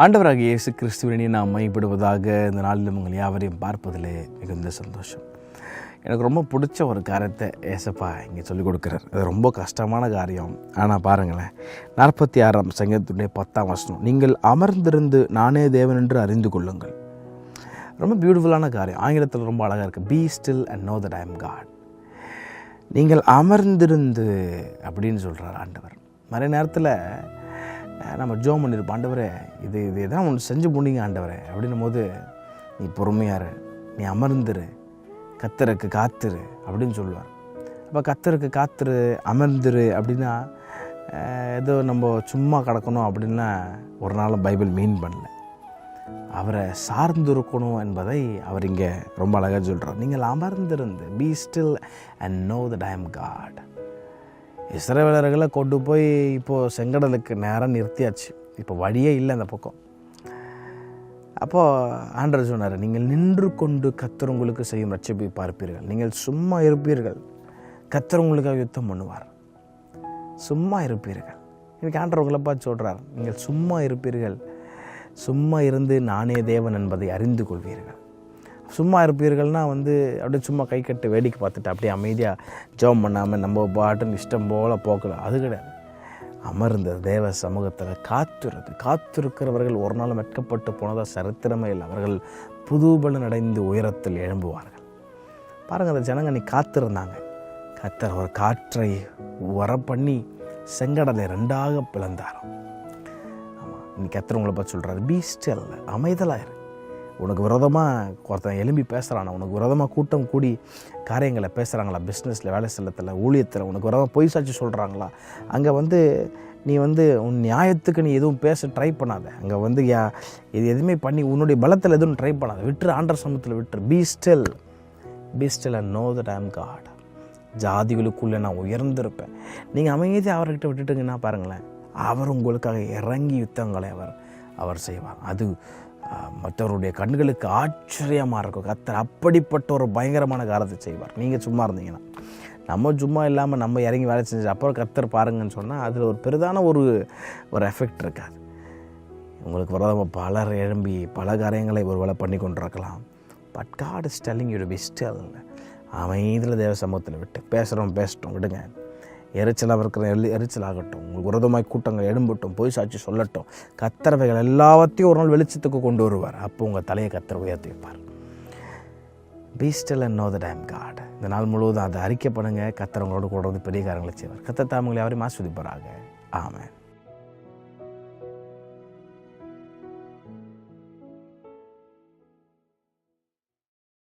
ஆண்டவராகிய இயேசு கிறிஸ்துவினை நாம் மையப்படுவதாக இந்த நாளில் உங்கள் யாவரையும் பார்ப்பதிலே மிகுந்த சந்தோஷம். எனக்கு ரொம்ப பிடிச்ச ஒரு காரியத்தை ஏசப்பா இங்கே சொல்லிக் கொடுக்குறார். அது ரொம்ப கஷ்டமான காரியம். ஆனால் பாருங்களேன், 46ஆம் சங்கீதத்துடைய 10ஆம் வசனம், நீங்கள் அமர்ந்திருந்து நானே தேவன் என்று அறிந்து கொள்ளுங்கள். ரொம்ப பியூட்டிஃபுல்லான காரியம். ஆங்கிலத்தில் ரொம்ப அழகாக இருக்குது. Be still and know that I am God. நீங்கள் அமர்ந்திருந்து அப்படின்னு சொல்கிறார் ஆண்டவர். நிறைய நேரத்தில் நம்ம ஜோம் பண்ணியிருப்போம், ஆண்டவரே இது எதாவது ஒன்று செஞ்சு போனீங்க ஆண்டவரே அப்படின்னும் போது, நீ பொறுமையாரு, நீ அமர்ந்துரு, கத்தருக்கு காத்துரு அப்படின்னு சொல்லுவார். அப்போ கத்தருக்கு காத்துரு, அமர்ந்துரு அப்படின்னா ஏதோ நம்ம சும்மா கிடக்கணும் அப்படின்னா ஒரு நாளும் பைபிள் மீன் பண்ணல. அவரை சார்ந்து இருக்கணும் என்பதை அவர் இங்கே ரொம்ப அழகாக சொல்கிறார். நீங்கள் அமர்ந்திருந்து, be still and know that I am God. இஸ்ரவேலர்களை கொண்டு போய் இப்போது செங்கடலுக்கு நேராக நிறுத்தியாச்சு. இப்போ வழியே இல்லை அந்த பக்கம். அப்போது ஆண்டவர் சொன்னார், நீங்கள் நின்று கொண்டு கர்த்தர் உங்களுக்கு செய்யும் ரட்சிப்பை பார்ப்பீர்கள். நீங்கள் சும்மா இருப்பீர்கள், கர்த்தர் உங்களுக்காக யுத்தம் பண்ணுவார். சும்மா இருப்பீர்கள். இன்னைக்கு ஆண்டவர் உங்களை பார்த்து சொல்கிறார், நீங்கள் சும்மா இருப்பீர்கள், சும்மா இருந்து நானே தேவன் என்பதை அறிந்து கொள்வீர்கள். சும்மா இருப்பீர்கள்னால் அப்படியே சும்மா கை கட்டு வேடிக்கை பார்த்துட்டு அப்படியே அமைதியாக ஜெபம் பண்ணாமல் நம்ம பாட்டுன்னு இஷ்டம் போல் போக்கலாம், அது கிடையாது. அமர்ந்த தேவ சமூகத்தில் காத்திருக்கிறவர்கள் ஒரு நாள் வெட்கப்பட்டு போனதாக சரித்திரமே இல்லை. அவர்கள் புதுபலன் அடைந்து உயரத்தில் எழும்புவார்கள். பாருங்கள், அந்த ஜனங்க நீ காத்திருந்தாங்க. கர்த்தர் ஒரு காற்றை வர பண்ணி செங்கடலை 2ஆக பிளந்தாராம். ஆமாம், இன்னைக்கு கர்த்தர் உங்களை பார்த்து சொல்கிறாரு, பி ஸ்டில், அமைதலாயிரு. உனக்கு விரோதமாக ஒருத்தன் எழும்பி பேசுகிறானா, உனக்கு விரோதமாக கூட்டம் கூடி காரியங்களை பேசுகிறாங்களா, பிஸ்னஸில், வேலை ஸ்தலத்தில், ஊழியத்தில் உனக்கு விரோதமாக பொய் சாட்சி சொல்கிறாங்களா, அங்கே நீ உன் நியாயத்துக்கு நீ எதுவும் பேச ட்ரை பண்ணாத. அங்கே இது எதுவுமே பண்ணி உன்னுடைய பலத்தில் எதுவும் ட்ரை பண்ணாத. விட்டுரு, ஆண்டர் சமூகத்தில் விட்டுரு. Be still and know that I am God. ஜாதிகளுக்குள்ளே நான் உயர்ந்திருப்பேன். நீங்கள் அமைதியாக அவர்கிட்ட விட்டுட்டுங்கன்னா பாருங்களேன், அவர் உங்களுக்காக இறங்கி யுத்தங்களை அவர் செய்வார். அது மற்றவருடைய கண்களுக்கு ஆச்சரியமாக இருக்கும். கர்த்தர் அப்படிப்பட்ட ஒரு பயங்கரமான காரியத்தை செய்வார். நீங்கள் சும்மா இருந்தீங்கன்னா, நம்ம சும்மா இல்லாமல் நம்ம இறங்கி வேலை செஞ்சு அப்புறம் கர்த்தர் பாருங்கன்னு சொன்னால் அதில் ஒரு பெரிதான ஒரு எஃபெக்ட் இருக்காது. உங்களுக்கு விரோதமாக பலர் எழும்பி பல காரியங்களை ஒரு வேலை பண்ணி கொண்டிருக்கலாம். But God is telling you to be still. அமைதியில் தேவ சமூகத்தில் விட்டு பேசட்டும், விடுங்க. எரிச்சலாக இருக்கிற எரிச்சல் ஆகட்டும், உங்களுக்கு விரோதமாய் கூட்டங்கள் எழும்பட்டும், பொய் சாட்சி சொல்லட்டும். கர்த்தரவைகள் எல்லாத்தையும் ஒரு நாள் வெளிச்சத்துக்கு கொண்டு வருவார். அப்போ உங்கள் தலையை கர்த்தர் உயர்த்தி வைப்பார். Be still and know that I am God. இந்த நாள் முழுவதும் அதை அறிக்கை பண்ணுங்க. கர்த்தர் உங்களோட கூட பெரிய காரியங்களை செய்வார். கர்த்தர் தாமங்களை யாரையும் ஆஸ்வதிப்பாராக. ஆமென்.